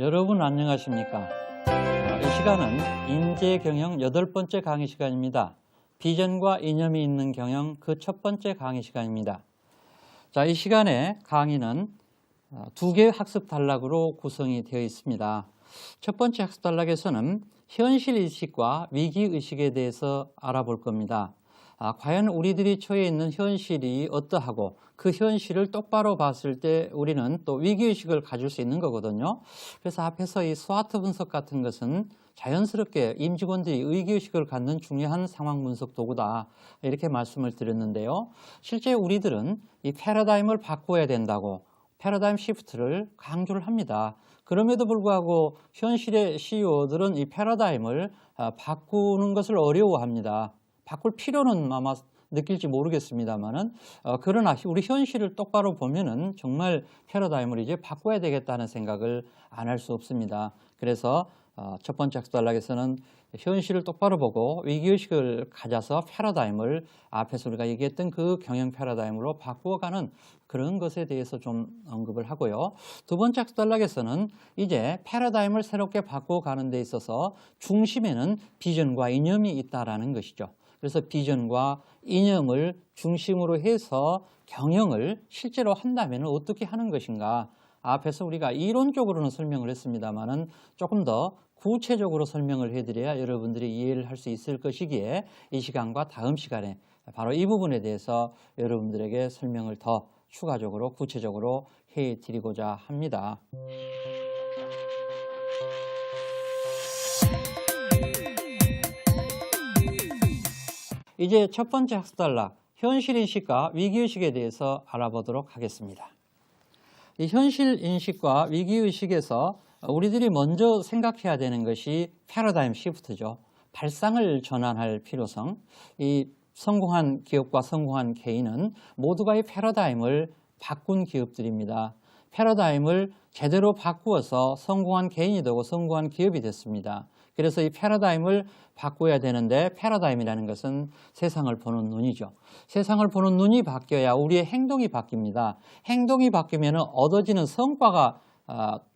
여러분 안녕하십니까? 이 시간은 인재경영 8번째 강의 시간입니다. 비전과 이념이 있는 경영 그 첫 번째 강의 시간입니다. 자, 이 시간의 강의는 두 개의 학습 단락으로 구성이 되어 있습니다. 첫 번째 학습 단락에서는 현실의식과 위기의식에 대해서 알아볼 겁니다. 과연 우리들이 처해 있는 현실이 어떠하고 그 현실을 똑바로 봤을 때 우리는 또 위기의식을 가질 수 있는 거거든요. 그래서 앞에서 이 스와트 분석 같은 것은 자연스럽게 임직원들이 위기의식을 갖는 중요한 상황 분석 도구다, 이렇게 말씀을 드렸는데요. 실제 우리들은 이 패러다임을 바꿔야 된다고 패러다임 시프트를 강조를 합니다. 그럼에도 불구하고 현실의 CEO들은 이 패러다임을 바꾸는 것을 어려워합니다. 바꿀 필요는 아마 느낄지 모르겠습니다만은 그러나 우리 현실을 똑바로 보면은 정말 패러다임을 이제 바꿔야 되겠다는 생각을 안 할 수 없습니다. 그래서 첫 번째 학습 단락에서는 현실을 똑바로 보고 위기의식을 가져서 패러다임을 앞에서 우리가 얘기했던 그 경영 패러다임으로 바꾸어가는 그런 것에 대해서 좀 언급을 하고요. 두 번째 학습 단락에서는 이제 패러다임을 새롭게 바꾸어가는 데 있어서 중심에는 비전과 이념이 있다라는 것이죠. 그래서 비전과 이념을 중심으로 해서 경영을 실제로 한다면 어떻게 하는 것인가. 앞에서 우리가 이론적으로는 설명을 했습니다만은 조금 더 구체적으로 설명을 해드려야 여러분들이 이해를 할 수 있을 것이기에 이 시간과 다음 시간에 바로 이 부분에 대해서 여러분들에게 설명을 더 추가적으로 구체적으로 해드리고자 합니다. 이제 첫 번째 학습 단락, 현실인식과 위기의식에 대해서 알아보도록 하겠습니다. 이 현실인식과 위기의식에서 우리들이 먼저 생각해야 되는 것이 패러다임 시프트죠. 발상을 전환할 필요성. 이 성공한 기업과 성공한 개인은 모두가 이 패러다임을 바꾼 기업들입니다. 패러다임을 제대로 바꾸어서 성공한 개인이 되고 성공한 기업이 됐습니다. 그래서 이 패러다임을 바꿔야 되는데 패러다임이라는 것은 세상을 보는 눈이죠. 세상을 보는 눈이 바뀌어야 우리의 행동이 바뀝니다. 행동이 바뀌면 얻어지는 성과가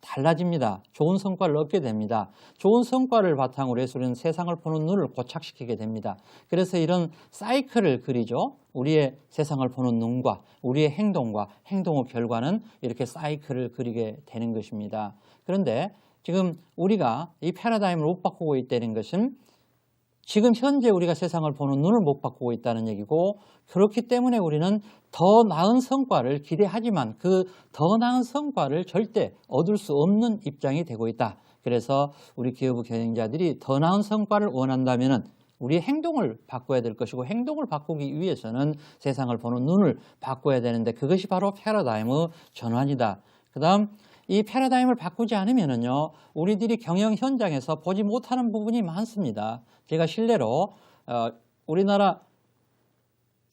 달라집니다. 좋은 성과를 얻게 됩니다. 좋은 성과를 바탕으로 해서 우리는 세상을 보는 눈을 고착시키게 됩니다. 그래서 이런 사이클을 그리죠. 우리의 세상을 보는 눈과 우리의 행동과 행동의 결과는 이렇게 사이클을 그리게 되는 것입니다. 그런데 지금 우리가 이 패러다임을 못 바꾸고 있다는 것은 지금 현재 우리가 세상을 보는 눈을 못 바꾸고 있다는 얘기고, 그렇기 때문에 우리는 더 나은 성과를 기대하지만 그 더 나은 성과를 절대 얻을 수 없는 입장이 되고 있다. 그래서 우리 기업의 경영자들이 더 나은 성과를 원한다면 우리의 행동을 바꿔야 될 것이고, 행동을 바꾸기 위해서는 세상을 보는 눈을 바꿔야 되는데 그것이 바로 패러다임의 전환이다. 그 다음 이 패러다임을 바꾸지 않으면요, 우리들이 경영 현장에서 보지 못하는 부분이 많습니다. 제가 실례로 우리나라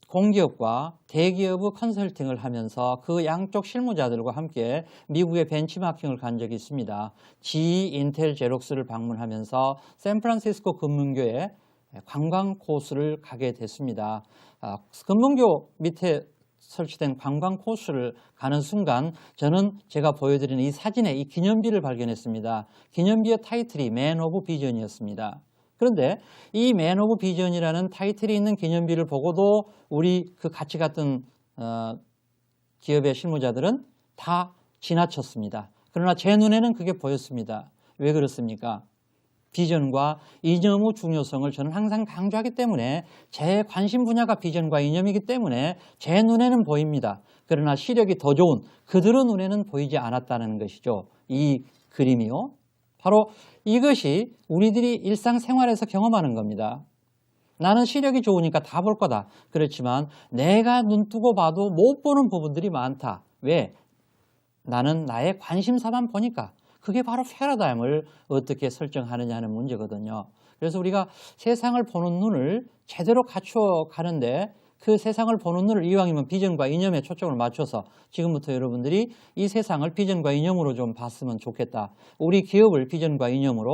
공기업과 대기업의 컨설팅을 하면서 그 양쪽 실무자들과 함께 미국의 벤치마킹을 간 적이 있습니다. GE, 인텔, 제록스를 방문하면서 샌프란시스코 금문교에 관광 코스를 가게 됐습니다. 금문교 밑에 설치된 관광 코스를 가는 순간 저는 제가 보여드리는 이 사진에 이 기념비를 발견했습니다. 기념비의 타이틀이 맨 오브 비전이었습니다. 그런데 이 맨 오브 비전이라는 타이틀이 있는 기념비를 보고도 우리 그 같이 갔던 기업의 실무자들은 다 지나쳤습니다. 그러나 제 눈에는 그게 보였습니다. 왜 그렇습니까? 비전과 이념의 중요성을 저는 항상 강조하기 때문에 제 관심 분야가 비전과 이념이기 때문에 제 눈에는 보입니다. 그러나 시력이 더 좋은 그들의 눈에는 보이지 않았다는 것이죠. 이 그림이요. 바로 이것이 우리들이 일상생활에서 경험하는 겁니다. 나는 시력이 좋으니까 다 볼 거다. 그렇지만 내가 눈 뜨고 봐도 못 보는 부분들이 많다. 왜? 나는 나의 관심사만 보니까. 그게 바로 패러다임을 어떻게 설정하느냐 하는 문제거든요. 그래서 우리가 세상을 보는 눈을 제대로 갖추어 가는데 그 세상을 보는 눈을 이왕이면 비전과 이념에 초점을 맞춰서 지금부터 여러분들이 이 세상을 비전과 이념으로 좀 봤으면 좋겠다. 우리 기업을 비전과 이념으로